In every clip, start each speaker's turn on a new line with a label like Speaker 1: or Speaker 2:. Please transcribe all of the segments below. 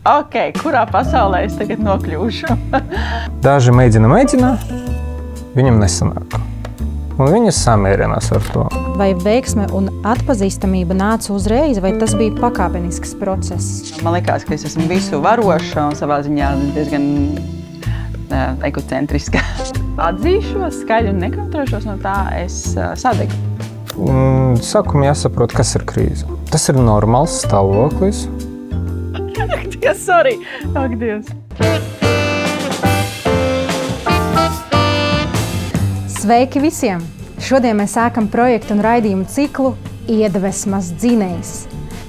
Speaker 1: Kurā pasaulē es tagad nokļūšu?
Speaker 2: Daži mēģina, viņam nesanāk. Un viņi samierinās ar to.
Speaker 3: Vai veiksme un atpazīstamība nāca uzreiz, vai tas bija pakāpenisks process?
Speaker 1: Man likās, ka es esmu visu varoša un savā ziņā diezgan egocentriska. Atzīšos, skaļi un nekautrēšos no tā, es sadegu.
Speaker 2: Sākumā jāsaprot, kas ir krīze. Tas ir normāls stāvoklis.
Speaker 1: Sorry! Ak, Dievs!
Speaker 3: Sveiki visiem! Šodien mēs sākam projektu un raidījumu ciklu Iedvesmas dzinējs.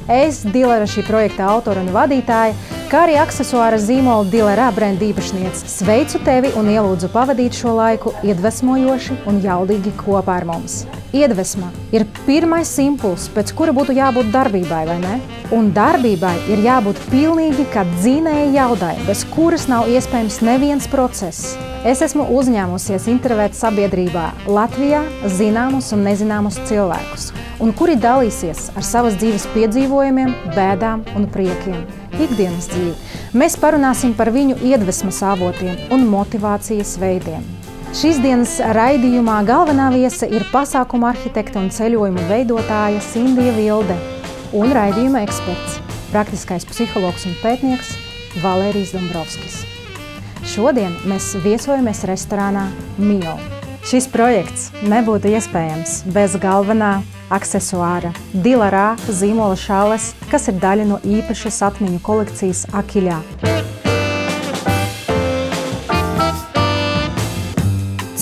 Speaker 3: Es, Dilera šī projekta autora un vadītāja, kā arī aksesuāra zīmola Dilera brenda īpašniece, sveicu tevi un ielūdzu pavadīt šo laiku iedvesmojoši un jaudīgi kopā ar mums. Iedvesma ir pirmais impulss, pēc kura būtu jābūt darbībai, vai ne? Un darbībai ir jābūt pilnīgi kā dzinēja jaudai, bez kuras nav iespējams neviens process. Es esmu uzņēmusies intervēt sabiedrībā Latvijā zināmus un nezināmus cilvēkus, un kuri dalīsies ar savas dzīves piedzīvojumiem, bēdām un priekiem. Ikdienas dzīvi. Mēs parunāsim par viņu iedvesmas avotiem un motivācijas veidiem. Šīs dienas raidījumā galvenā viese ir pasākuma arhitekta un ceļojumu veidotāja Sindija Vilde un raidījuma eksperts, praktiskais psihologs un pētnieks Valērijs Dombrovskis. Šodien mēs viesojamies restorānā Mio. Šis projekts nebūtu iespējams bez galvenā aksesuāra Dilera zīmola šales, kas ir daļa no īpašas atmiņu kolekcijas Akiļā.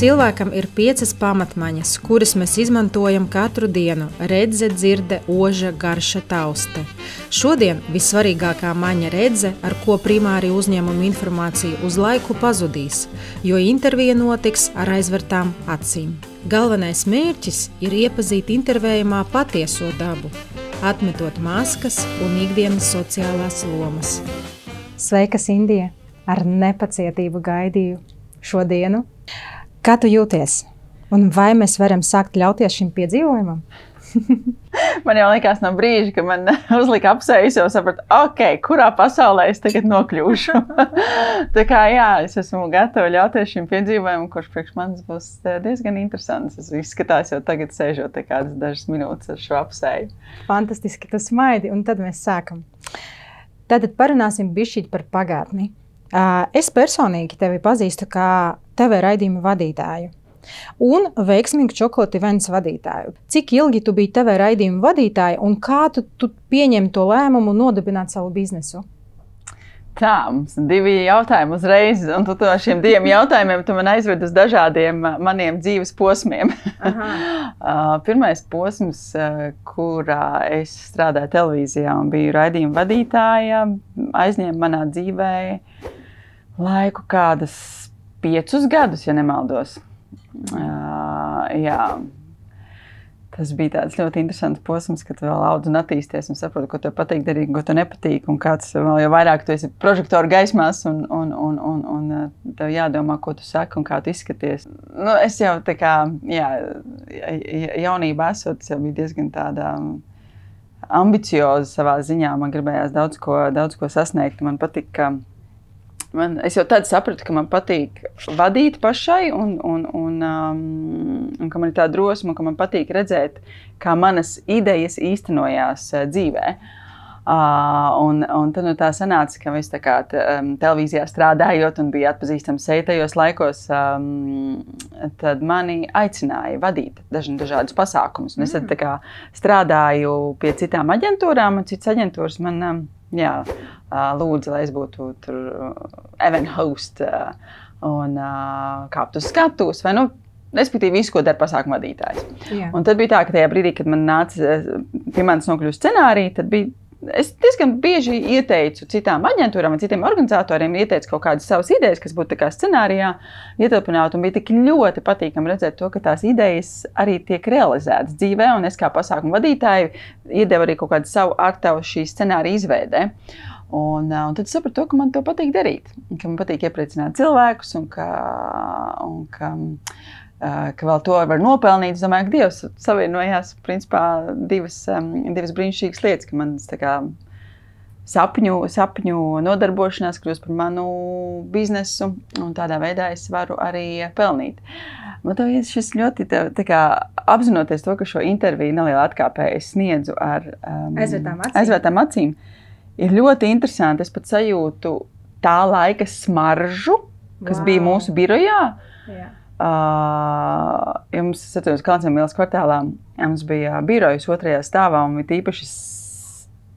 Speaker 3: Cilvēkam ir 5 pamatmaņas, kuras mēs izmantojam katru dienu – redze, dzirde, oža, garša, tauste. Šodien vissvarīgākā maņa redze, ar ko primāri uzņēmuma informācija uz laiku pazudīs, jo intervija notiks ar aizvērtām acīm. Galvenais mērķis ir iepazīt intervējumā patieso dabu, atmetot maskas un ikdienas sociālās lomas. Sveika, Sindija! Ar nepacietību gaidīju šodienu. Kā tu jūties? Un vai mēs varam sākt ļauties šim piedzīvojumam?
Speaker 1: Man jau likās no brīža, ka man uzlika apsejas, jau sapratu, kurā pasaulē es tagad nokļūšu. Tā kā jā, es esmu gatava ļauties šim piedzīvojumam, kurš priekš manis būs diezgan interesants. Es izskatās jau tagad sēžot kādas dažas minūtes ar šo apseju.
Speaker 3: Fantastiski, tu smaidi, un tad mēs sākam. Tātad parunāsim bišķīt par pagātni. Es personīgi tevi pazīstu kā TV raidījuma vadītāju un veiksmīgu Chocolate Events vadītāju. Cik ilgi tu biji TV raidījuma vadītāja un kā tu pieņem to lēmumu nodibināt savu biznesu?
Speaker 1: Tā, mums ir 2 jautājumi uzreiz, un tu ar šiem 2 jautājumiem tu man aizved uz dažādiem maniem dzīves posmiem. Pirmais posms, kurā es strādāju televīzijā un biju raidījuma vadītāja, aizņēma manā dzīvē laiku kādas 5 gadus, ja nemaldos. Jā. Tas bija tāds ļoti interesants posms, kad tu vēl audz un attīsties un saproti, ko tev patīk darīt, ko tev nepatīk, un kāds vēl jau vairāk tu esi prožektoru gaismās un tev jādomā, ko tu saki un kā tu izskaties. Nu, es jau tā kā, jā, jaunībā esot, es jau biju diezgan tāda ambicioza savā ziņā. Man gribējās daudz ko sasniegt. Man patika, es jau tad sapratu, ka man patīk vadīt pašai un ka man ir tā drosma, ka man patīk redzēt, kā manas idejas īstenojās dzīvē. Un tad tā sanāca, ka es tā kā televīzijā strādājot un bija atpazīstama seja tajos laikos, tad mani aicināja vadīt dažādus pasākumus. Un es tad tā kā strādāju pie citām aģentūrām, un citas aģentūras man lūdza, lai es būtu tur event host un kāpt uz skatus, vai respektīvi visu, ko dara pasākuma vadītājs.
Speaker 3: Jā.
Speaker 1: Un tad bija tā, ka tajā brīdī, kad man nāca pie manis nokļūst scenārija, tad bija es diezgan bieži ieteicu citām aģentūrām un citiem organizatoriem, ieteicu kaut kādas savas idejas, kas būtu tā kā scenārijā ietilpināti, un bija tik ļoti patīkami redzēt to, ka tās idejas arī tiek realizētas dzīvē, un es kā pasākuma vadītāju iedevu arī kaut kādu savu artavu šī scenārija izveidē. Un tad es sapratu to, ka man to patīk darīt, ka man patīk iepriecināt cilvēkus, un ka vēl to var nopelnīt. Es domāju, ka Dievs savienojās principā divas brīnišķīgas lietas, ka man tā kā sapņu nodarbošanās kļūst par manu biznesu, un tādā veidā es varu arī pelnīt. Man šis ļoti apzinoties to, ka šo interviju nelielā atkāpē es sniedzu ar aizvērtām acīm, ir ļoti interesanti. Es pat sajūtu tā laika smaržu, kas bija mūsu birojā.
Speaker 3: Jā.
Speaker 1: Mums, es atceros, Kalnciem ielas kvartālā, mums bija birojas 2. stāvā, un īpaši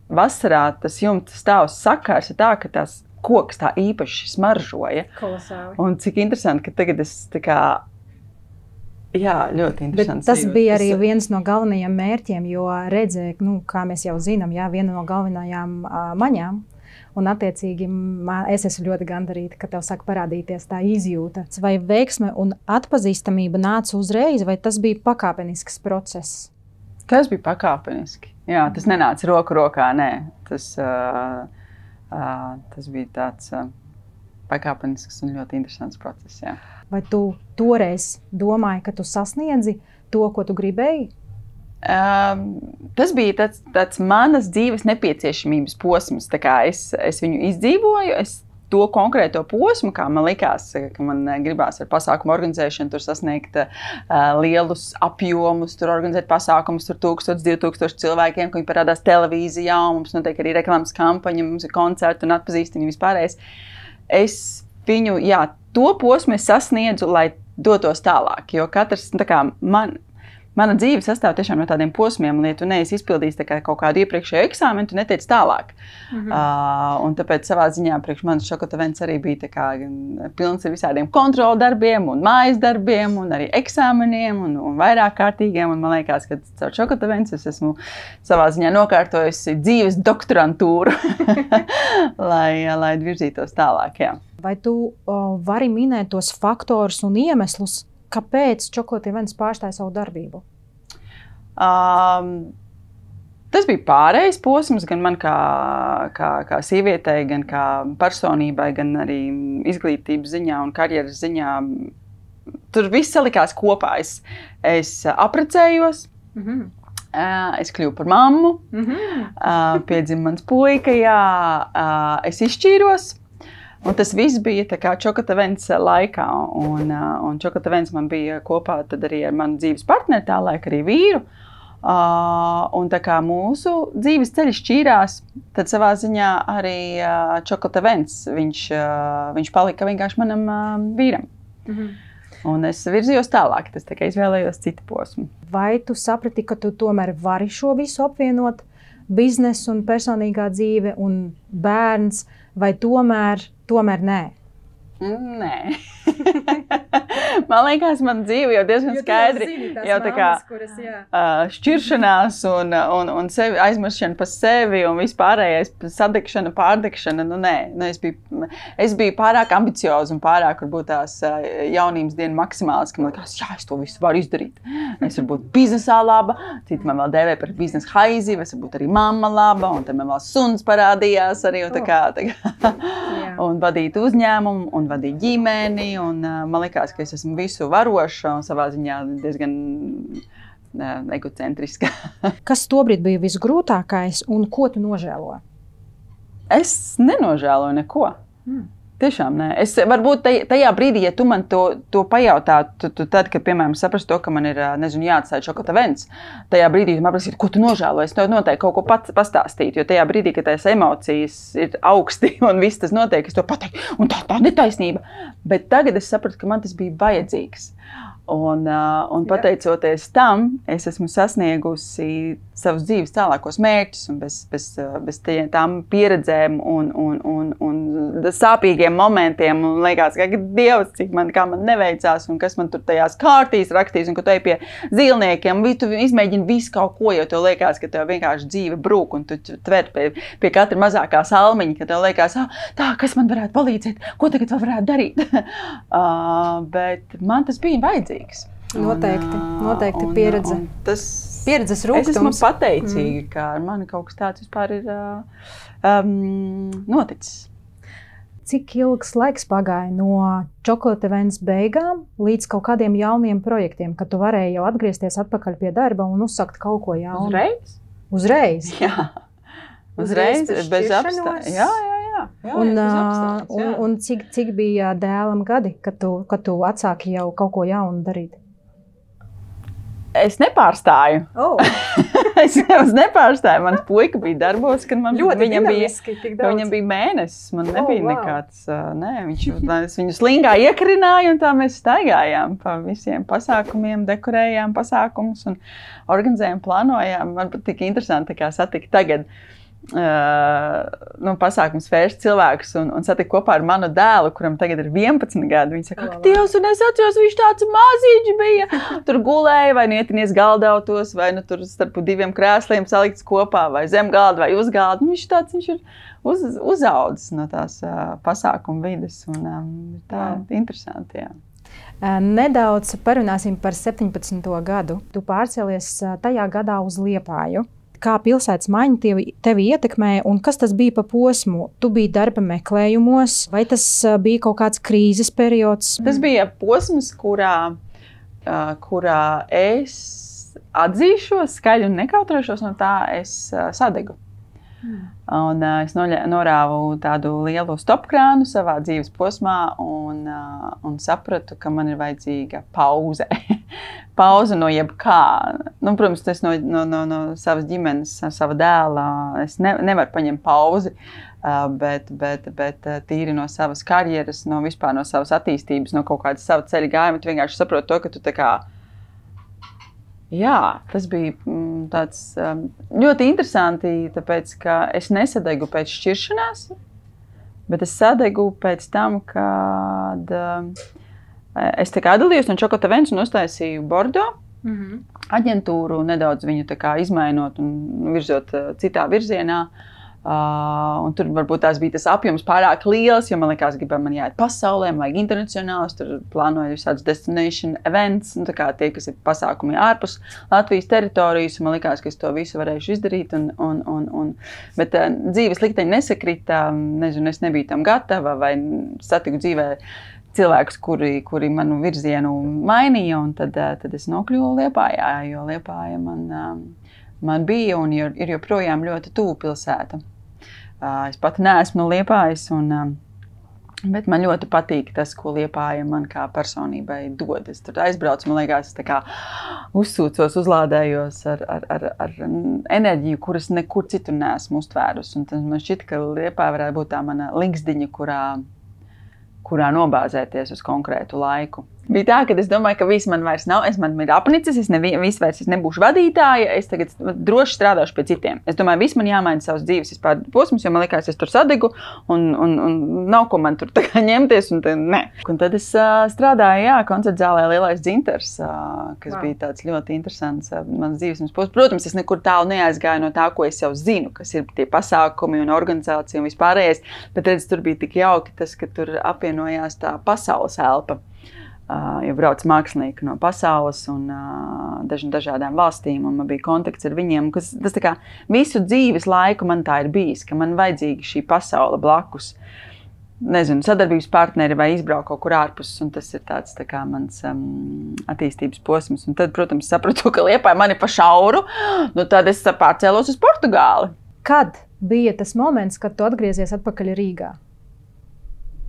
Speaker 1: vasarā tas jumta stāvs sakars ir tā, ka tās koks tā īpaši smaržoja.
Speaker 3: Kolosāli.
Speaker 1: Un cik interesanti, ka tagad es tā kā, jā, ļoti interesanti.
Speaker 3: Bet tas bija arī viens no galvenajiem mērķiem, jo redzēja, kā mēs jau zinām, viena no galvenajām maņām. Un attiecīgi es esmu ļoti gandarīta, ka tev sāk parādīties tā izjūta. Vai veiksme un atpazīstamība nāca uzreiz, vai tas bija pakāpenisks process?
Speaker 1: Tas bija pakāpeniski. Jā, tas nenāca roku rokā, nē. Tas bija tāds pakāpenisks un ļoti interesants process, jā.
Speaker 3: Vai tu toreiz domāji, ka tu sasniedzi to, ko tu gribēji?
Speaker 1: Tas bija tāds manas dzīves nepieciešamības posms. Tā kā es viņu izdzīvoju, to konkrēto posmu, kā man likās, ka man gribās ar pasākumu organizēšanu, tur sasniegt lielus apjomus, tur organizēt pasākumus, tur 1000-2000 cilvēkiem, ka viņi parādās televīzijā, un mums notiek arī reklāmas kampaņa, mums ir koncerti un atpazīstami vispārējais. Es viņu, to posmu es sasniedzu, lai dotos tālāk, jo katrs, mana dzīve sastāv tiešām no tādiem posmiem, un ja tu neesi izpildījis kaut kādu iepriekšējo eksāmenu, tu netiec tālāk. Un tāpēc savā ziņā priekš manis Chocolate Events arī bija pilns ar visādiem kontrolu darbiem un mājas darbiem un arī eksāmeniem un vairāk kārtīgiem. Un man liekas, ka caur Chocolate Events es esmu savā ziņā nokārtojusi dzīves doktorantūru, lai virzītos tālāk. Jā.
Speaker 3: Vai tu vari minēt tos faktorus un iemeslus, kāpēc Chocolate Events pārstāja savu darbību?
Speaker 1: Tas bija pārējais posms gan man kā sievietei, gan kā personībai, gan arī izglītības ziņā un karjeras ziņā. Tur viss salikās kopā. Es apprecējos, es kļuvu par mammu, piedzima mans puika, es izšķīros. Un tas viss bija Chocolate Events laikā, un Chocolate Events man bija kopā tad arī ar manu dzīves partneri, tā laika arī vīru. Un tā kā mūsu dzīves ceļi šķīrās, tad savā ziņā arī Chocolate Events, viņš palika vienkārši manam vīram. Un es virzījos tālāk, tas izvēlējos citu posmu.
Speaker 3: Vai tu saprati, ka tu tomēr vari šo visu apvienot, biznesu un personīgā dzīve un bērns, vai tomēr nē?
Speaker 1: Nē. Man liekas, man dzīve jau diezgan skaidri. Jau tā kā šķiršanās un sevi aizmiršana par sevi un vispārējais sadegšana, pārdegšana. Nē, es biju pārāk ambicioza un pārāk varbūt tās jaunības dienu maksimāls, ka man liekas, es to visu varu izdarīt. Es varu būt biznesā laba, citi man vēl dēvē par biznesa haizi, es varu būt arī mamma laba, un tad man vēl suns parādījās arī. Un vadīt uzņēmumu un vadīt ģimeni, un man liekas, ka es esmu visu varoša un savā ziņā diezgan egocentriska.
Speaker 3: Kas tobrīd bija visgrūtākais un ko tu nožēlo?
Speaker 1: Es nenožēloju neko. Tiešām nē. Es varbūt tajā brīdī, ja tu man to pajautātu, tad, kad, piemēram, saprastu to, ka man ir, jāatstāja Chocolate Events, tajā brīdī man prasītu, ko tu nožēloji, es noteikti kaut ko pastāstītu, jo tajā brīdī, kad tās emocijas ir augsti un viss tas notiek, es to pateiktu, un tā netaisnība. Bet tagad es sapratu, ka man tas bija vajadzīgs. Un pateicoties tam, es esmu sasniegusi savus dzīves tālākos mērķus, un bez tām pieredzēm un sāpīgiem momentiem, un liekas, ka Dievs, kā man neveicās, un kas man tur tajās kārtīs rakstīs, un ka tu ej pie zīlniekiem, tu izmēģini visu kaut ko, jo tev liekas, ka tev vienkārši dzīve brūk, un tu tver pie katra mazākā salmiņa, ka tev liekas, kas man varētu palīdzēt, ko tagad vēl varētu darīt. Bet man tas bija vajadzīgs.
Speaker 3: Noteikti pieredze. Pieredzes rūgtums.
Speaker 1: Es esmu pateicīga, ka ar mani kaut kas tāds vispār ir noticis.
Speaker 3: Cik ilgs laiks pagāja no Chocolate Events beigām līdz kaut kādiem jauniem projektiem, kad tu varēji jau atgriezties atpakaļ pie darba un uzsākt kaut ko jaunu?
Speaker 1: Uzreiz?
Speaker 3: Uzreiz?
Speaker 1: Jā. Uzreiz bez apstājas. Jā.
Speaker 3: Un cik bija dēlam gadi, kad tu atsāki jau kaut ko jaunu darīt?
Speaker 1: Es nepārstāju. Es nepārstāju. Mans puika bija darbos, kad viņam bija mēnesis. Man nebija nekāds, viņš viņu slingā iekarināja, un tā mēs staigājām pa visiem pasākumiem, dekorējām pasākumus un organizējām, plānojām. Man pat tik interesanti satikt tagad. Pasākums vērst cilvēkus un satika kopā ar manu dēlu, kuram tagad ir 11 gadi. Viņi saka, Dievs, un es atceros, viņš tāds mazīģi bija. Tur gulēja, vai ietinies galdautos, vai tur starp 2 krēsliem salikts kopā, vai zem galda, vai uz galda. Viņš ir uzaudzis no tās pasākuma vides, un tā interesanti, jā.
Speaker 3: Nedaudz parunāsim par 17. gadu. Tu pārcēlies tajā gadā uz Liepāju. Kā pilsētas maiņa tevi ietekmēja un kas tas bija pa posmu? Tu biji darba meklējumos, vai tas bija kaut kāds krīzes periods?
Speaker 1: Tas bija posms, kurā es atzīšos, skaļi un nekautrēšos no tā, es sadegu. Un es norāvu tādu lielu stopkrānu savā dzīves posmā un sapratu, ka man ir vajadzīga pauze. Pauze no jebkā. Protams, tas no savas ģimenes, sava dēla. Es nevaru paņemt pauzi, bet tīri no savas karjeras, vispār no savas attīstības, no kaut kādas sava ceļa gājuma, tu vienkārši saproti to, ka tu tā kā jā, tas bija tāds ļoti interesanti, tāpēc, ka es nesadegu pēc šķiršanās, bet es sadegu pēc tam, kad es tā kā atdalījos no Čokota Vents un uztaisīju Bordo aģentūru, nedaudz viņu tā kā izmainot un virzot citā virzienā. Un tur varbūt tās bija tas apjoms pārāk liels, jo man likās, ka man jāiet pasaulē, man vajag internacionāls, tur plānoju visādas destination events, tā kā tie, kas ir pasākumi ārpus Latvijas teritorijas, man likās, ka es to visu varēšu izdarīt, bet dzīves likteņi nesakrita, nezinu, es nebiju tam gatava, vai satiku dzīvē cilvēkus, kuri manu virzienu mainīja, un tad es nokļuvu Liepājā, jo Liepāja man bija un ir joprojām ļoti tuvu pilsēta. Es pat neesmu no Liepājas, bet man ļoti patīk tas, ko Liepāja man kā personībai dod. Es tur aizbraucu, man liekas, tā kā uzsūcos, uzlādējos ar enerģiju, kuras nekur citur neesmu uztvērusi. Un tad man šķita, ka Liepāja varētu būt tā mana linksdiņa, kurā nobāzēties uz konkrētu laiku. Bija tā, ka es domāju, ka viss man vairs nav, man ir apnicis, es nebūšu vadītāja, es tagad droši strādāšu pie citiem. Es domāju, viss man jāmaina savas dzīves vispār posms, jo man likās, es tur sadegu un nav ko man tur tā kā ņemties, Un tad es strādāju, koncerta zālē Lielais dzintars, kas bija tāds ļoti interesants mans dzīves posms. Protams, es nekur tālu neaizgāju no tā, ko es jau zinu, kas ir tie pasākumi un organizācija un vispārējais, bet redz, tur bija tik jauki tas, ka tur apvienojās tā pasaules elpa. Jo brauc mākslinieki no pasaules un dažādām valstīm, un man bija kontakts ar viņiem. Tas tā kā visu dzīves laiku man tā ir bijis, ka man vajadzīga šī pasaule blakus. Nezinu, sadarbības partneri vai izbraukt kaut kur ārpus, un tas ir tāds tā kā mans attīstības posms. Un tad, protams, sapratu, ka Liepāja mani pa šauru, tad es pārcēlos uz Portugāli.
Speaker 3: Kad bija tas moments, kad tu atgriezies atpakaļ Rīgā?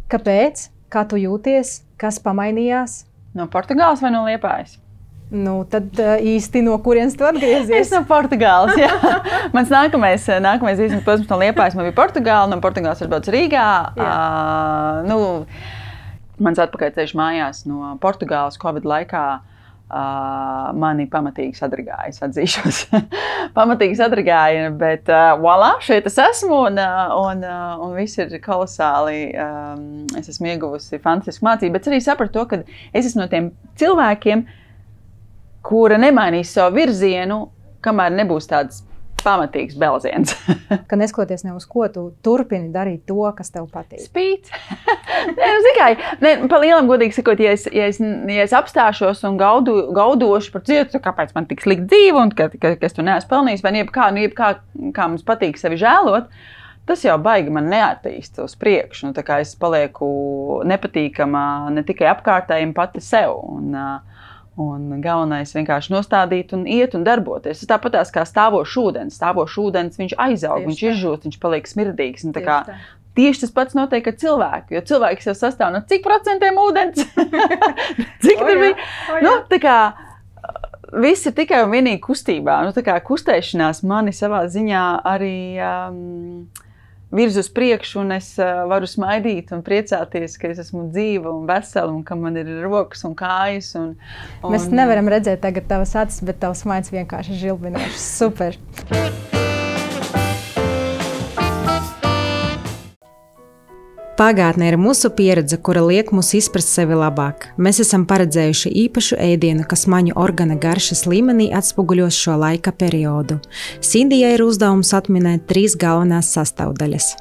Speaker 3: Kāpēc? Kā tu jūties? Kas pamainījās?
Speaker 1: No Portugāles vai no Liepājas?
Speaker 3: Tad īsti no kurienes tu atgriezies?
Speaker 1: Es no Portugāles, jā. Mans nākamais dzīves posms no Liepājas man bija Portugāla, no Portugāles atbraucu Rīgā. Mans atpakaļceļš mājās no Portugāles Covid laikā mani pamatīgi sadragāja, es atzīšos. Pamatīgi sadragāja, bet voilà, šeit es esmu un viss ir kolosāli. Es esmu ieguvusi fantastisku mācību, bet arī sapratu to, ka es esmu no tiem cilvēkiem, kura nemainīs savu virzienu, kamēr nebūs tāds pamatīgs belziens.
Speaker 3: Ka neskatoties ne uz ko, tu turpini darīt to, kas tev patīk.
Speaker 1: Spīt. Pa lielam godīgi sakot, ja es apstāšos un gaudošu par cietu, kāpēc man tik slikti dzīve un ka es to neesmu pelnījis, vai jebkā mums patīk sevi žēlot, tas jau baigi man neattīst uz priekšu. Tā kā es palieku nepatīkama ne tikai apkārtējiem, pati sev. Un galvenais vienkārši nostādīt un iet un darboties. Tas tāpatās kā stāvošs ūdens. Stāvošs ūdens, viņš aizaug, viņš izžūst, viņš paliek smirdīgs. Un tieši tas pats notiek ar cilvēku, jo cilvēks jau sastāv no cik procentiem ūdens? Cik tur bija? Nu, tā kā viss ir tikai un vienīgi kustībā. Nu, tā kā kustēšanās mani savā ziņā arī virz uz priekšu, un es varu smaidīt un priecāties, ka es esmu dzīva un vesela, un ka man ir rokas un kājas.
Speaker 3: Mēs nevaram redzēt tagad tavas acis, bet tavs smaids vienkārši žilbinošs. Super! Pagātne ir mūsu pieredze, kura liek mums izprast sevi labāk. Mēs esam paredzējuši īpašu ēdienu, kas maņu organa garšas līmenī atspoguļos šo laika periodu. Sindijai ir uzdevums atminēt 3 galvenās sastāvdaļas.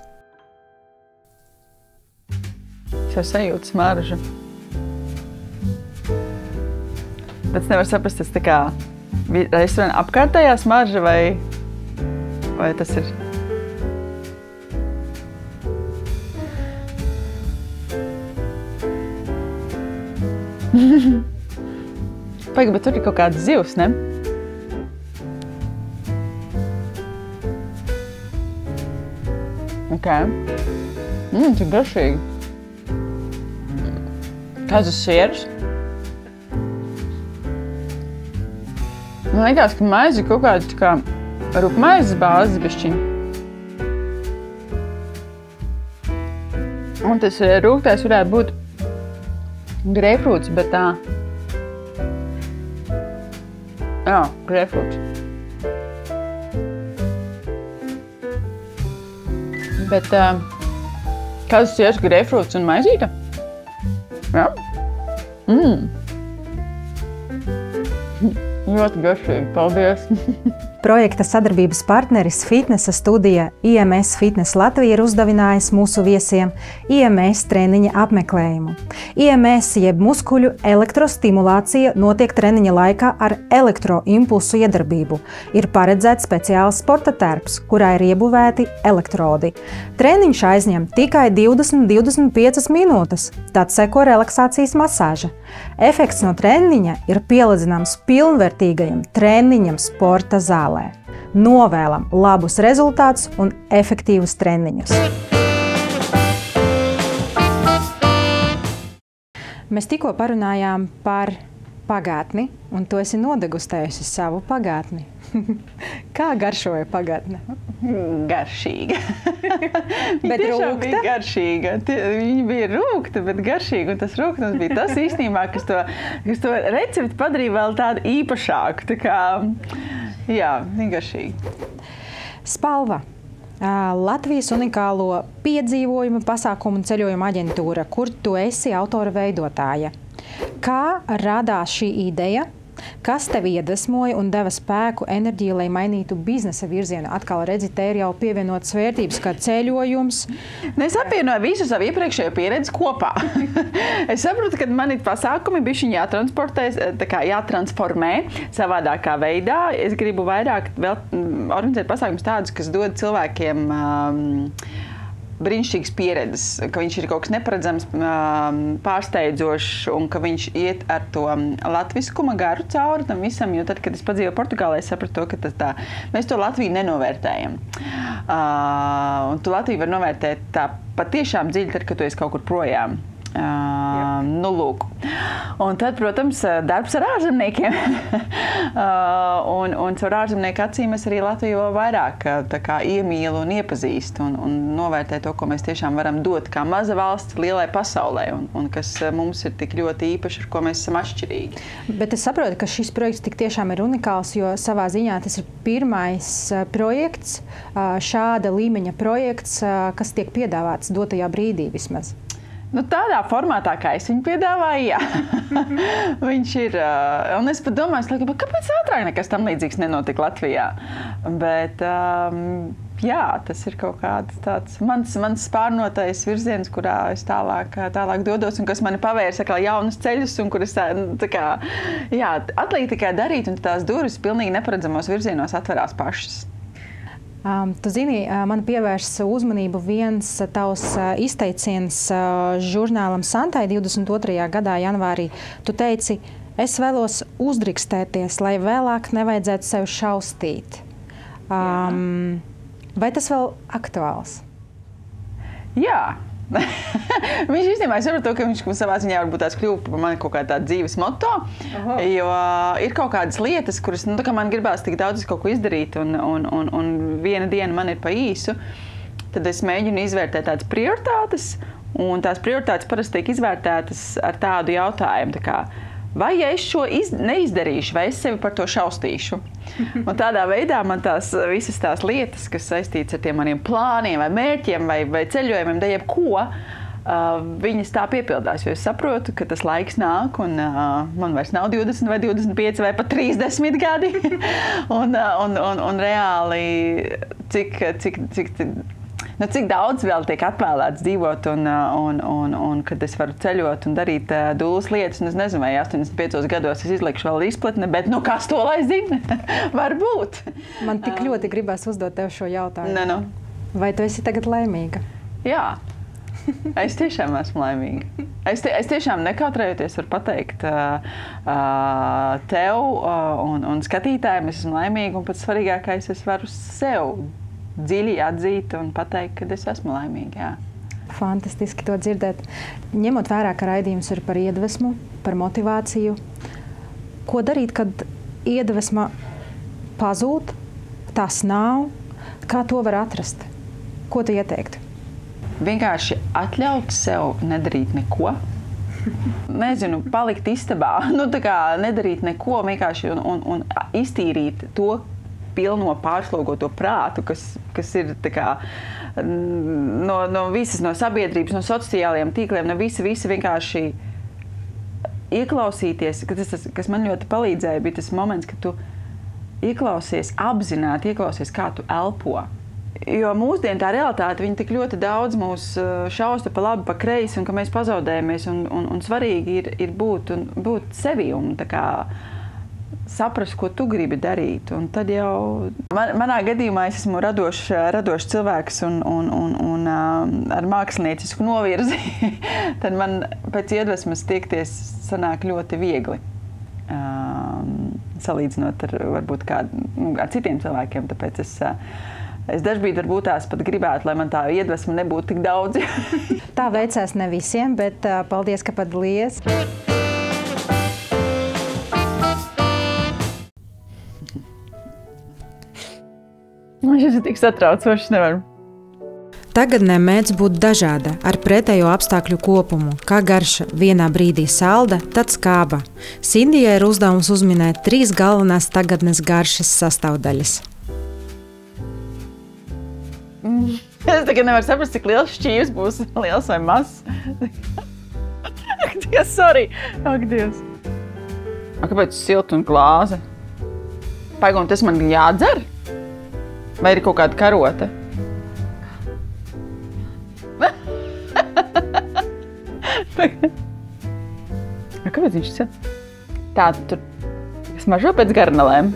Speaker 1: Es jau sajūtu smaržu. Bet es nevaru saprast, tas tā kā restorāna apkārtējā smarža vai tas ir... Paga, bet tur ir kaut kāds zivs, ne? Ok. Cik garšīgi. Kāds ir sieras? Man liekas, ka maize ir kaut kāda tā kā rupmaizes bāzes bišķiņa. Un tas rūgtais varētu būt greipfrūts, bet tā... Jā, greipfrūts. Bet kāds ir greipfrūts un maizīte? Jā. Ļoti garšīgi, paldies!
Speaker 3: Projekta sadarbības partneris fitnesa studija IMS Fitness Latvija ir uzdevinājis mūsu viesiem IMS treniņa apmeklējumu. IMS jeb muskuļu elektrostimulācija notiek treniņa laikā ar elektroimpulsu iedarbību. Ir paredzēts speciāls sporta tērps, kurā ir iebūvēti elektrodi. Treniņš aizņem tikai 20–25 minūtes, tad seko relaksācijas masāža. Efekts no treniņa ir pielīdzināms pilnvērtīgajam treniņam sporta zālē. Novēlam labus rezultātus un efektīvus treniņus. Mēs tikko parunājām par pagātni, un tu esi nodegustējusi savu pagātni. Kā garšoja pagātne?
Speaker 1: Garšīga.
Speaker 3: Bet
Speaker 1: tiešām bija garšīga. Viņa bija rūgta, bet garšīga. Un tas rūgtums bija tas īstenībā, kas to recepti padarīja vēl tādu īpašāku. Tā kā, jā, viņa garšīga.
Speaker 3: Spalva. Latvijas unikālo piedzīvojumu, pasākumu un ceļojumu aģentūra, kur tu esi autora veidotāja. Kā radās šī ideja? Kas tev iedvesmoja un deva spēku, enerģiju, lai mainītu biznesa virzienu? Atkal redzi, te ir jau pievienotas vērtības, kā ceļojums.
Speaker 1: Es apvienoju visu savu iepriekšējo pieredzi kopā. Es saprotu, ka man ir pasākumi bišķiņ jātransformē savādākā veidā. Es gribu vairāk vēl organizēt pasākumus tādus, kas dod cilvēkiem brīnišķīgas pieredzes, ka viņš ir kaut kas neparedzams, pārsteidzošs un ka viņš iet ar to latviskuma garu cauri tam visam, jo tad, kad es padzīvoju Portugālē, es sapratu to, ka mēs to Latviju nenovērtējam. Un tu Latviju var novērtēt tā patiešām dziļi tad, kad tu esi kaut kur projām. Nu, lūk. Un tad, protams, darbs ar ārzemniekiem. un caur ārzemnieku acīm es arī Latviju vēl vairāk tā kā iemīlu un iepazīstu un novērtē to, ko mēs tiešām varam dot kā maza valsts lielai pasaulē un kas mums ir tik ļoti īpaši, ar ko mēs esam atšķirīgi.
Speaker 3: Bet es saprotu, ka šis projekts tik tiešām ir unikāls, jo savā ziņā tas ir pirmais projekts, šāda līmeņa projekts, kas tiek piedāvāts dotajā brīdī vismaz.
Speaker 1: Nu, tādā formātā, kā es viņu piedāvāju, jā. Viņš ir, un es pat domāju, kāpēc ātrāk nekas tam līdzīgs nenotika Latvijā? Bet, jā, tas ir kaut kāds tāds mans spārnotais virziens, kurā es tālāk dodos un kas mani pavērs jaunus ceļus un kur es atliek tikai darīt un tās durvis pilnīgi neparedzamos virzienos atverās pašas.
Speaker 3: Tu zini, man pievērš uzmanību viens tavs izteiciens žurnālam Santai 22. gadā janvārī. Tu teici, Es vēlos uzdrikstēties, lai vēlāk nevajadzētu sev šaustīt. Vai tas vēl aktuāls?
Speaker 1: Jā. Viņš īstenībā saprot to, ka viņš savā ziņā varbūt tās kļuva par mani kaut kā tāda dzīves moto, jo ir kaut kādas lietas, kuras, tā kā man gribās tik daudz kaut ko izdarīt un viena diena man ir pa īsu, tad es mēģinu izvērtēt tādas prioritātes, un tās prioritātes parasti tiek izvērtētas ar tādu jautājumu, tā kā, vai ja es šo neizdarīšu, vai es sevi par to šaustīšu. Un tādā veidā man visas tās lietas, kas saistītas ar tiem maniem plāniem vai mērķiem vai ceļojumiem, da jebko, viņas tā piepildās, jo es saprotu, ka tas laiks nāk un man vairs nav 20 vai 25 vai pat 30 gadi. un reāli, cik daudz vēl tiek atvēlēts dzīvot un kad es varu ceļot un darīt dūles lietas. Un es nezinu, vai 85 gados es izlikšu vēl izplatni, bet kas to lai zina? Varbūt.
Speaker 3: Man tik ļoti gribās uzdot tev šo jautājumu.
Speaker 1: Ne.
Speaker 3: Vai tu esi tagad laimīga?
Speaker 1: Jā. Es tiešām esmu laimīga. Es tiešām nekautrējoties varu pateikt tev un skatītājiem, es esmu laimīga, un pats svarīgākais, es varu sev dziļi atzīt un pateikt, ka es esmu laimīga. Jā.
Speaker 3: Fantastiski to dzirdēt. Ņemot vērā, ka raidījums ir par iedvesmu, par motivāciju, ko darīt, kad iedvesma pazūd, tas nav, kā to var atrast? Ko tu ieteiktu?
Speaker 1: Vienkārši atļaut sev nedarīt neko. Nezinu, palikt istabā, nedarīt neko, vienkārši un iztīrīt to pilno pārslogoto prātu, kas ir no visas, no sabiedrības, no sociālajiem tīkliem, no visa vienkārši ieklausīties, kas man ļoti palīdzēja, bija tas moments, kad tu apzināti ieklausies, kā tu elpo. Jo mūsdienu tā realitāte, viņa tik ļoti daudz mūs šausta pa labi, pa kreisi, un ka mēs pazaudējamies, un svarīgi ir būt sevi un saprast, ko tu gribi darīt. Un tad jau manā gadījumā es esmu radošs cilvēks un ar māksliniecisku novirzi. Tad man pēc iedvesmas tiekties sanāk ļoti viegli. Salīdzinot ar citiem cilvēkiem. Tāpēc es dažbrīd varbūt tās pat gribētu, lai man tā iedvesma nebūtu tik daudz.
Speaker 3: Tā veicās ne visiem, bet paldies, ka padalījies.
Speaker 1: Šis ir tik satraucošs, nevaru.
Speaker 3: Tagadnē mēdz būt dažāda, ar pretējo apstākļu kopumu, kā garša vienā brīdī salda, tad skāba. Sindijai ir uzdevums uzminēt 3 galvenās tagadnes garšas sastāvdaļas.
Speaker 1: Es tagad nevaru saprast, cik liels šķīvs būs, liels vai mazs. Ak, Dievs, sorry! Ak, Dievs! Kāpēc silta un glāze? Pagaidām, tas man jādzer? Vai ir kaut kāda karote? Kāpēc viņš ir? Tā, tur smaržo pēc garnelēm.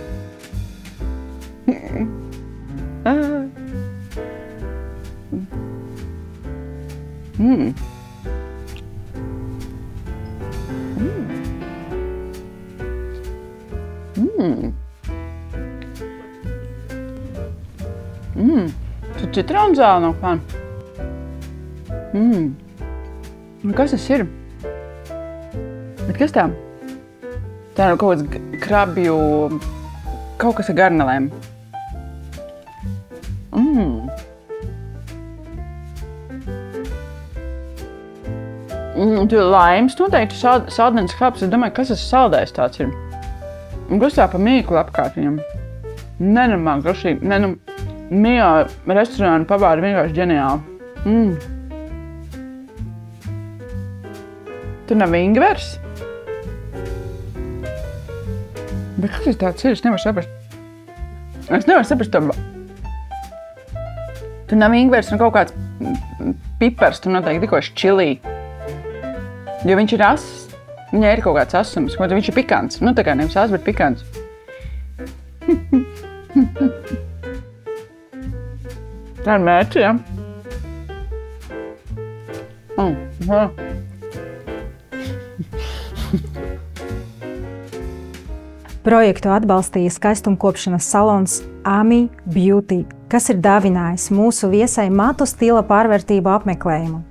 Speaker 1: Tu citronu zāli nav klāt. Kas tas ir? Bet kas tā? Tā ir kaut kāds krabju, kaut kas ar garnelēm. Tu ir laims, noteikti saldens krabs. Es domāju, kas tas saldais tāds ir? Un kas tā pa mīklu apkārt viņam? Nenormāli garšīgi. Mījā restorāna pavāri vienkārši ģeniāli. Tur nav ingvers? Bet kas tas tāds ir? Es nevaru saprast to. Tur nav ingvers un kaut kāds pipars, tur noteikti tikoši čilī. Jo viņš ir ass, viņai ir kaut kāds asums, viņš ir pikants. Tā kā nevis ass, bet pikants. Tā ir mērķi, jā?
Speaker 3: Projektu atbalstīja skaistumkopšanas salons Ami Beauty, kas ir dāvinājis mūsu viesai matu stila pārvērtību apmeklējumu.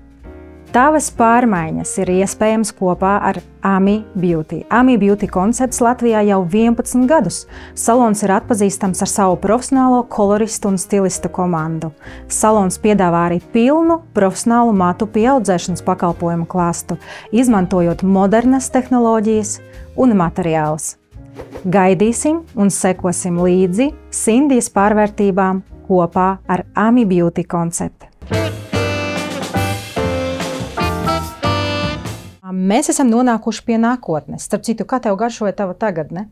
Speaker 3: Tavas pārmaiņas ir iespējams kopā ar Ami Beauty. Ami Beauty koncepts Latvijā jau 11 gadus. Salons ir atpazīstams ar savu profesionālo koloristu un stilistu komandu. Salons piedāvā arī pilnu profesionālu matu pieaudzēšanas pakalpojumu klāstu, izmantojot modernas tehnoloģijas un materiālus. Gaidīsim un sekosim līdzi Sindijas pārvērtībām kopā ar Ami Beauty konceptu. Mēs esam nonākuši pie nākotnes. Starp citu, kā tev garšoja tava tagadne?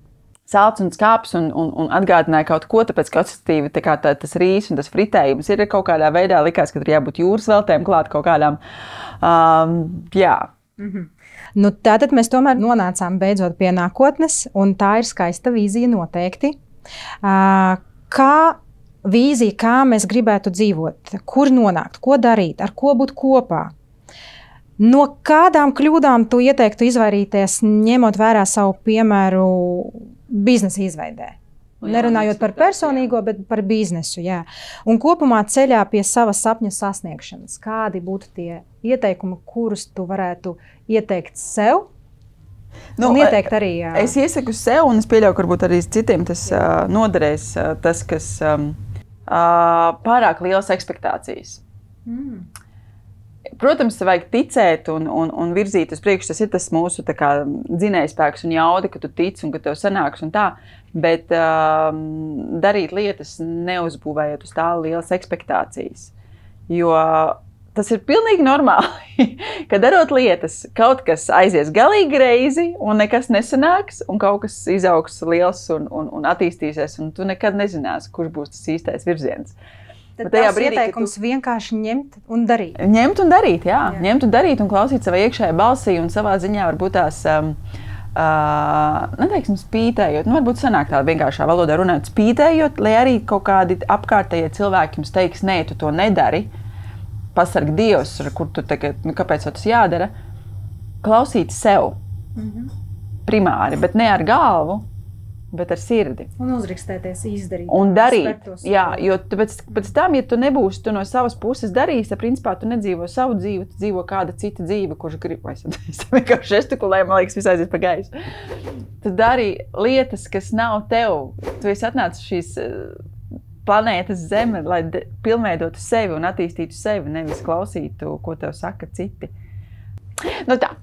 Speaker 1: Salds un skāps un atgādināja kaut ko, tāpēc, ka asociatīvi tas rīs un tas fritējums ir kaut kādā veidā likās, ka tur jābūt jūras veltēm klāt kaut kādām, jā.
Speaker 3: Nu, tātad mēs tomēr nonācām beidzot pie nākotnes, un tā ir skaista vīzija noteikti. Kā vīzija, kā mēs gribētu dzīvot, kur nonākt, ko darīt, ar ko būt kopā? No kādām kļūdām tu ieteiktu izvairīties, ņemot vērā savu piemēru biznesa izveidē? Nerunājot par personīgo, bet par biznesu, jā. Un kopumā ceļā pie savas sapņa sasniegšanas. Kādi būtu tie ieteikumi, kurus tu varētu ieteikt sev? Un ieteikt arī, jā.
Speaker 1: Es iesaku sev, un es pieļauju, ka varbūt arī citiem tas noderēs, tas, kas pārāk lielas ekspektācijas. Protams, vajag ticēt un virzīt uz priekšu. Tas ir tas mūsu dzinējspēks un jauda, ka tu tici un ka tev sanāks un tā. Bet darīt lietas neuzbūvējot uz tā lielas ekspektācijas. Jo tas ir pilnīgi normāli, ka darot lietas, kaut kas aizies galīgi greizi un nekas nesanāks un kaut kas izaugs liels un attīstīsies un tu nekad nezināsi, kurš būs tas īstais virziens.
Speaker 3: Tad tās ieteikums vienkārši ņemt un darīt.
Speaker 1: Ņemt un darīt, jā. Ņemt un darīt un klausīt savai iekšējai balsī un savā ziņā varbūt tās, neteiksim, spītējot. Varbūt sanāk tāda vienkāršā valodā runājot spītējot, lai arī kaut kādi apkārtējie cilvēki jums teiks, nē, tu to nedari. Pasarg Dievs, kur tu tagad, kāpēc tas jādara. Klausīt sev primāri, bet ne ar galvu. Bet ar sirdi.
Speaker 3: Un uzrakstēties, izdarīt.
Speaker 1: Un darīt. Jā, jo pēc tam, ja tu nebūsi, tu no savas puses darīsi, tad principā tu nedzīvo savu dzīvi, tu dzīvo kāda cita dzīve, kurš grib. Es vienkārši žestikulēju, man liekas, viss aizies pa gaisu. Tu dari lietas, kas nav tev. Tu esi atnācis šīs planētas Zeme, lai pilnveidotu sevi un attīstītu sevi, nevis klausītu, ko tev saka citi. Nu tā.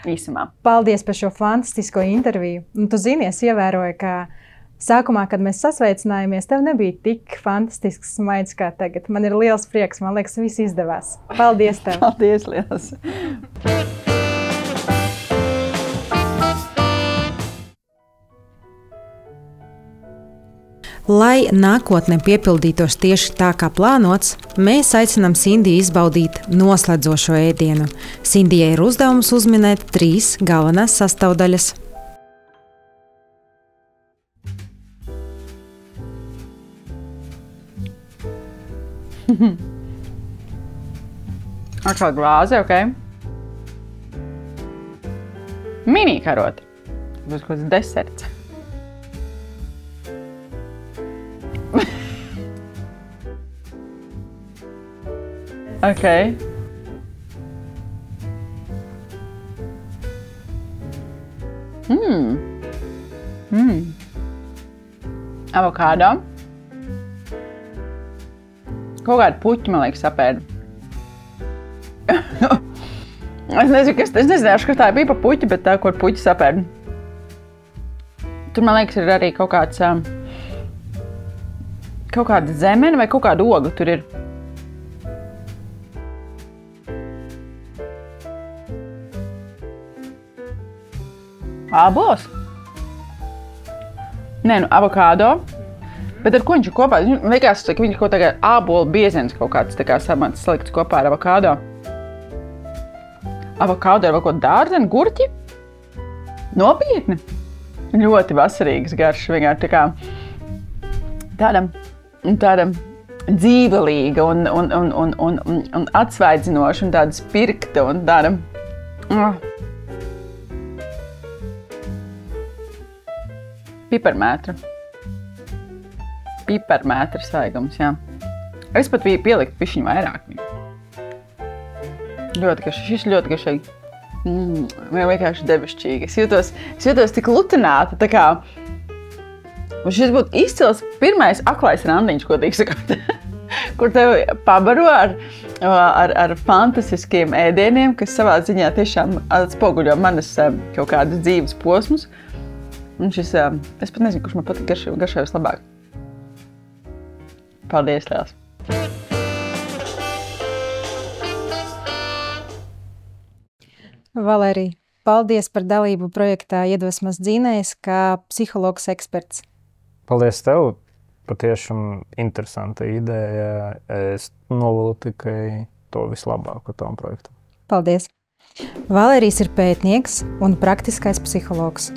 Speaker 1: Īsumā.
Speaker 3: Paldies par šo fantastisko interviju. Un tu zini, es ievēroju, ka sākumā, kad mēs sasveicinājāmies, tev nebija tik fantastisks smaids kā tagad. Man ir liels prieks, man liekas, viss izdevās. Paldies tev!
Speaker 1: Paldies liels!
Speaker 3: Lai nākotne piepildītos tieši tā, kā plānots, mēs aicinām Sindiju izbaudīt noslēdzošo ēdienu. Sindijai ir uzdevums uzminēt 3 galvenās sastāvdaļas.
Speaker 1: Atkal glāze, ok? Mini karoti. Būs kaut kāds deserts. Ok. Avokādo. Kaut kādi puķi, man liekas, sapēdu. Es nezināšu, kas tā bija pa puķi, bet tā, ko ar puķi sapēdu. Tur, man liekas, ir arī kaut kāda zemene vai kaut kāda oga tur ir. Ābols? Nē, nu, avokādo. Bet ar ko viņš ir kopā? Man liekas, ka viņš ir kaut kā ābolu bieziens kaut kāds samats salikts kopā ar avokādo. Avokādo ar kaut dārzenu, gurķi? Nopietni. Ļoti vasarīgs garš, vienkārši tāda dzīvelīga un atsvaidzinoša un tāda spirkta un tāda. Pipermētra. Pipermētra svaigums, jā. Es pat pielikt pišķiņu vairāk. Ļoti garšīgi. Šis ļoti garšīgi. Vienkārši debešķīgi. Es jūtos tik lutināta, tā kā... Šis būtu izcils pirmais aklais randiņš, ko tīk sakot, kur tevi pabaro ar fantastiskiem ēdieniem, kas savā ziņā tiešām atspoguļo manas kaut kādas dzīves posmus. Un šis, es pat nezinu, kurš man patīk garšējos labāk. Paldies, liels!
Speaker 3: Valērija, paldies par dalību projektā Iedvesmas dzinējs kā psihologs eksperts.
Speaker 2: Paldies tev! Patiešām interesanta ideja. Es novēlu tikai to vislabāko tam projektam.
Speaker 3: Paldies! Valērijs ir pētnieks un praktiskais psihologs.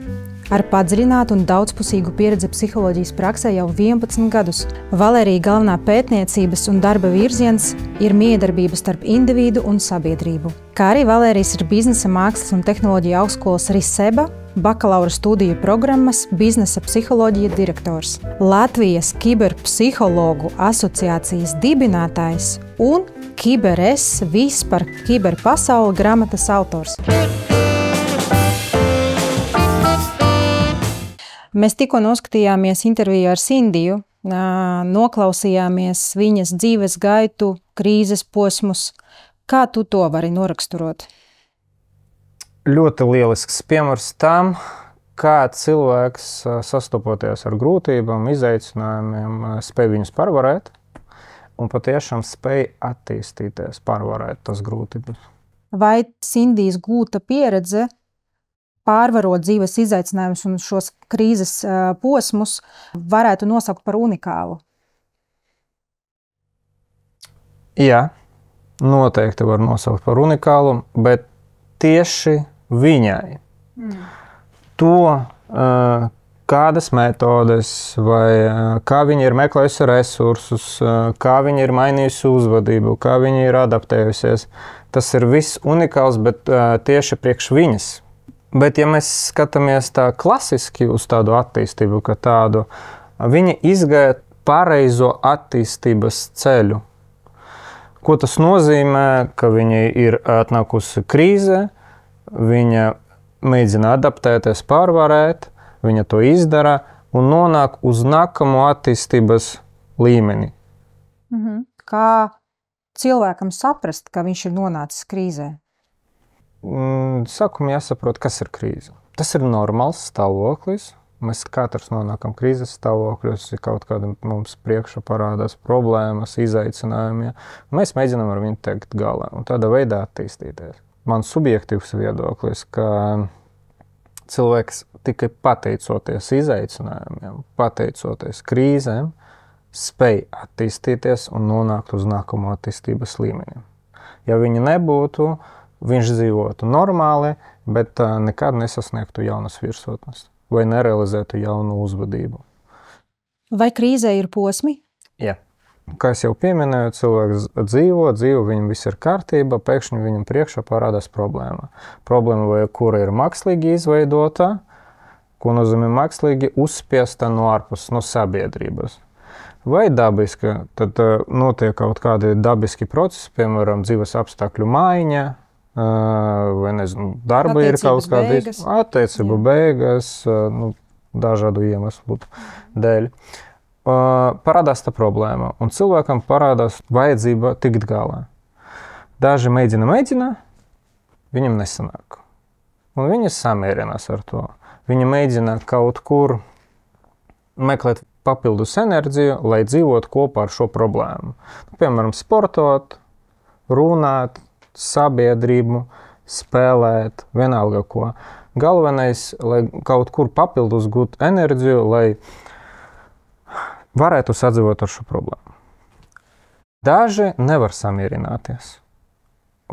Speaker 3: Ar padziļinātu un daudzpusīgu pieredzi psiholoģijas praksē jau 11 gadus. Valērija galvenā pētniecības un darba virziens ir miedarbība starp individu un sabiedrību. Kā arī Valērijs ir biznesa mākslas un tehnoloģija augstskolas RISEBA bakalaura studiju programmas biznesa psiholoģija direktors, Latvijas kiberpsihologu asociācijas dibinātājs un KiberS vispār kiberpasauli grāmatas autors. Mēs tikko noskatījāmies interviju ar Sindiju, noklausījāmies viņas dzīves gaitu, krīzes posmus. Kā tu to vari noraksturot?
Speaker 2: Ļoti lielisks piemērs tam, kā cilvēks sastopoties ar grūtībām, izaicinājumiem, spēj viņus pārvarēt un patiešām spēj attīstīties, pārvarēt tas grūtības.
Speaker 3: Vai Sindijas gūta pieredze pārvarot dzīves izaicinājumus un šos krīzes posmus varētu nosaukt par unikālu?
Speaker 2: Jā, noteikti var nosaukt par unikālu, bet tieši viņai. To, kādas metodes vai kā viņa ir meklējusi resursus, kā viņa ir mainījusi uzvedību, kā viņa ir adaptējusies, tas ir viss unikāls, bet tieši priekš viņas. Bet ja mēs skatāmies tā klasiski uz tādu attīstību, ka tādu, viņa izgāja pareizo attīstības ceļu. Ko tas nozīmē, ka viņa ir atnākusi krīze, viņa mēģina adaptēties, pārvarēt, viņa to izdara un nonāk uz nākamo attīstības līmeni.
Speaker 3: Kā cilvēkam saprast, ka viņš ir nonācis krīzē?
Speaker 2: Sākumā jāsaprot, kas ir krīze. Tas ir normāls stāvoklis. Mēs katrs nonākam krīzes stāvokļos, kaut kāda mums priekšā parādās problēmas, izaicinājumi. Mēs mēģinām ar viņu tikt galā un tādā veidā attīstīties. Man subjektīvs viedoklis, ka cilvēks tikai pateicoties izaicinājumiem, pateicoties krīzēm, spēj attīstīties un nonākt uz nākamo attīstības līmeni. Ja viņa nebūtu, viņš dzīvotu normāli, bet nekad nesasniegtu jaunas virsotnes vai nerealizētu jaunu uzvedību.
Speaker 3: Vai krīzē ir posmi?
Speaker 2: Jā. Kā es jau pieminēju, cilvēks dzīvo, viņam viss ir kārtība, pēkšņi viņam priekšā parādās problēma. Problēma, kura ir mākslīgi izveidota, ko nozīmē mākslīgi uzspiesta no ārpuses, no sabiedrības. Vai dabiski, tad notiek kaut kādi dabiski procesi, piemēram, dzīves apstākļu maiņa, vai nezinu, darba ir kaut kādi attiecību beigas, dažādu iemeslu dēļ. Parādās tā problēma, un cilvēkam parādās vajadzība tikt galā. Daži mēģina, viņam nesanāk. Un viņi samierinās ar to. Viņi mēģina kaut kur meklēt papildus enerģiju, lai dzīvotu kopā ar šo problēmu. Piemēram, sportot, runāt, sabiedrību, spēlēt, vienalga ko. Galvenais, lai kaut kur papildus gūt enerģiju, lai varētu sadzīvot ar šo problēmu. Daži nevar samierināties.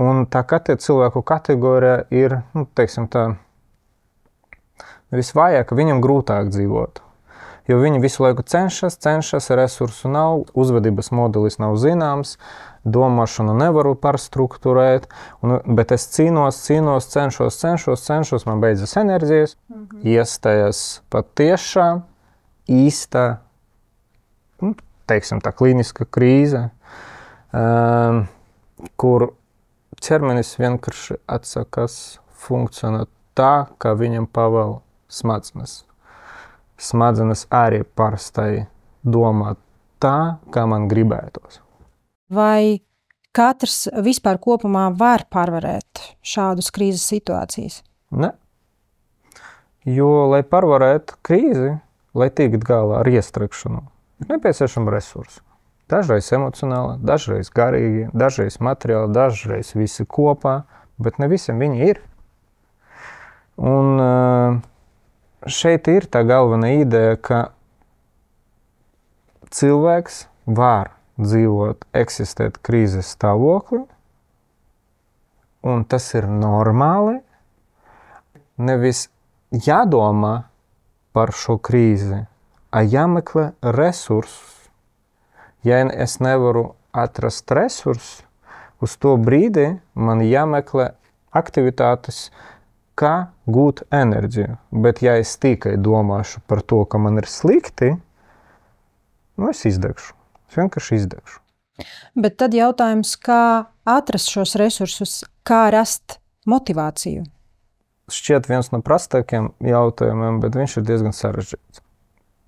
Speaker 2: Un tā cilvēku kategorija ir, teiksim tā, visvājāk, viņam grūtāk dzīvot. Jo viņi visu laiku cenšas, resursu nav, uzvedības modelis nav zināms, domāšanu nevaru pārstruktūrēt, bet es cīnos, cenšos, man beidzas enerģijas, iestājas patiešām, īsta, teiksim tā, klīniska krīze, kur ķermenis vienkārši atsakās funkcionēt tā, kā viņam pavēl smadzenes. Smadzenes arī parastai domā tā, kā man gribētos.
Speaker 3: Vai katrs vispār kopumā var pārvarēt šādus krīzes situācijas?
Speaker 2: Ne. Jo, lai pārvarētu krīzi, lai tikt galā ar iestrikšanu, ir nepieciešama resursi. Dažreiz emocionāli, dažreiz garīgi, dažreiz materiāli, dažreiz visi kopā, bet ne visiem viņi ir. Un šeit ir tā galvenā ideja, ka cilvēks var dzīvot, eksistēt krīzes stāvoklī, un tas ir normāli. Nevis jādomā par šo krīzi, jāmeklē resursus. Ja es nevaru atrast resursus, uz to brīdi man jāmeklē aktivitātes, kā gūt enerģiju. Bet ja es tikai domāšu par to, ka man ir slikti, es izdegšu. Es vienkārši izdegšu.
Speaker 3: Bet tad jautājums, kā atrast šos resursus, kā rast motivāciju?
Speaker 2: Šķiet viens no prastākiem jautājumiem, bet viņš ir diezgan sarežģīts.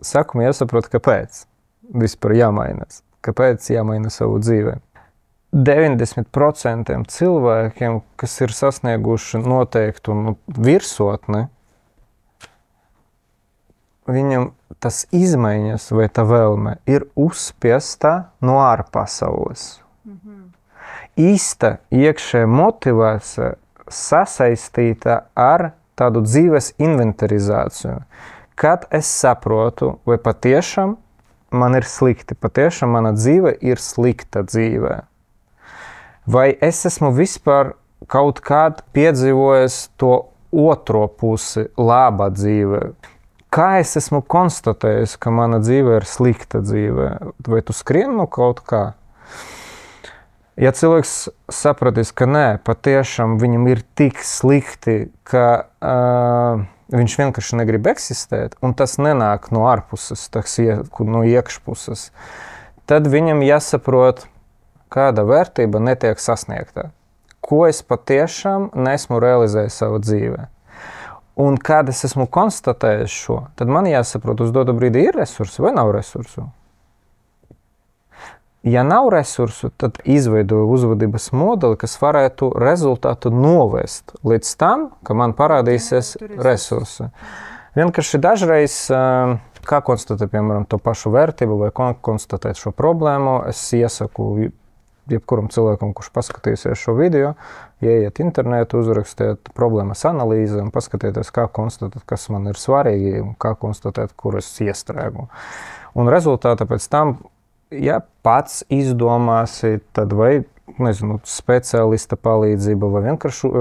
Speaker 2: Sākumā jāsaprot, kāpēc vispār jāmainās. Kāpēc jāmaina savu dzīvi? 90% cilvēkiem, kas ir sasnieguši noteiktu virsotni, viņam tas izmaiņas vai tā vēlme ir uzspiesta no ārpasaules. Īsta iekšējā motivācija sasaistīta ar tādu dzīves inventarizāciju. Kad es saprotu, vai patiešām man ir slikti, patiešām mana dzīve ir slikta dzīve. Vai es esmu vispār kaut kād piedzīvojis to otro pusi, laba dzīve? Kā es esmu konstatējis, ka mana dzīve ir slikta dzīve? Vai tu skrien no kaut kā? Ja cilvēks sapratīs, ka nē, patiešām viņam ir tik slikti, ka viņš vienkārši negrib eksistēt, un tas nenāk no ārpuses, no iekšpuses, tad viņam jāsaprot, kāda vērtība netiek sasniegta. Ko es patiešām neesmu realizējis savā dzīvē. Un kad es esmu konstatējis šo, tad man jāsaprot, uz dotu brīdi ir resursi vai nav resursu. Ja nav resursu, tad izveidoju uzvedības modeli, kas varētu rezultātu novest līdz tam, ka man parādīsies resursi. Vienkārši dažreiz, kā konstatēt, piemēram, to pašu vērtību vai konstatēt šo problēmu, es iesaku jebkuram cilvēkam, kurš paskatīsies šo video, ieiet internetu, uzrakstiet problēmas analīzi un paskatieties, kā konstatēt, kas man ir svarīgi un kā konstatēt, kur es iestrēgu. Un rezultātā pēc tam, ja pats izdomāsi, tad vai, nezinu, speciālista palīdzība vai vienkārši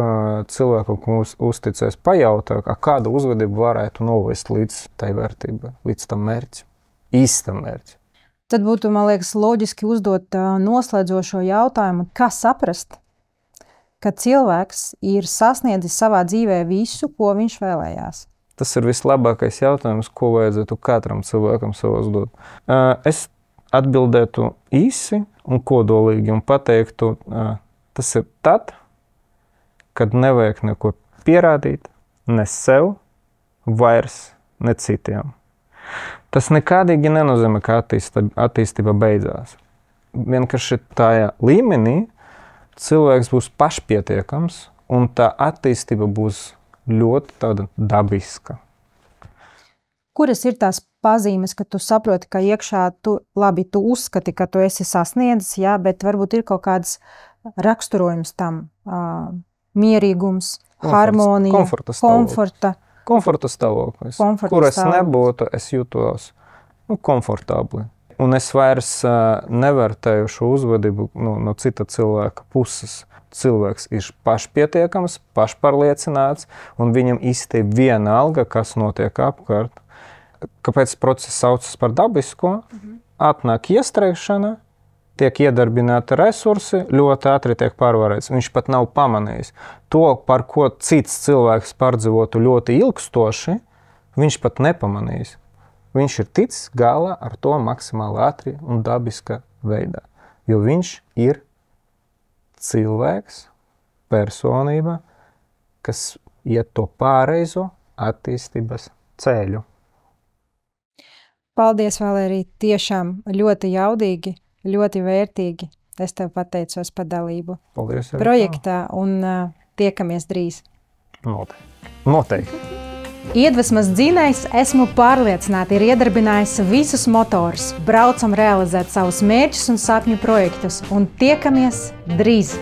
Speaker 2: cilvēku, kas uzticēs, pajautā, kādu uzvedību varētu novest līdz tai vērtībai, līdz tam mērķim, īstam mērķim.
Speaker 3: Tad būtu, man liekas, loģiski uzdot noslēdzošo jautājumu, kā saprast, ka cilvēks ir sasniedzis savā dzīvē visu, ko viņš vēlējās.
Speaker 2: Tas ir vislabākais jautājums, ko vajadzētu katram cilvēkam sev uzdot. Es atbildētu īsi un kodolīgi un pateiktu, tas ir tad, kad nevajag neko pierādīt ne sev, vairs ne citiem. Tas nekādīgi nenozīmē, ka attīstība beidzās. Vienkārši tajā līmenī cilvēks būs pašpietiekams un tā attīstība būs ļoti tāda dabiska.
Speaker 3: Kuras ir tās pazīmes, ka tu saproti, ka iekšā tu uzskati, ka tu esi sasniedzis, jā, bet varbūt ir kaut kāds raksturojums tam, mierīgums, harmonija,
Speaker 2: komforta stāvoklis, kur es nebūtu, es jūtos komfortabli. Un es vairs nevērtēju šo uzvedību no cita cilvēka puses. Cilvēks ir pašpietiekams, pašpārliecināts, un viņam īsti vienalga, kas notiek apkārt. Kāpēc process saucas par dabisko? Atnāk iestrēgšana, tiek iedarbināti resursi, ļoti ātri tiek pārvarēts. Viņš pat nav pamanījis. To, par ko cits cilvēks pārdzīvotu ļoti ilgstoši, viņš pat nepamanīs. viņš ir ticis galā ar to maksimāli ātri un dabiska veidā. Jo viņš ir cilvēks, personība, kas iet to pāreizo attīstības ceļu.
Speaker 3: Paldies, Valērija, tiešām ļoti jaudīgi, ļoti vērtīgi. Es tev pateicos par dalību
Speaker 2: Paldies,
Speaker 3: projektā un tiekamies drīz.
Speaker 2: Noteikti.
Speaker 3: Iedvesmas dzinējs, esmu pārliecināta, ir iedarbinājis visus motors. Braucam realizēt savus mērķus un sapņu projektus un tiekamies drīz!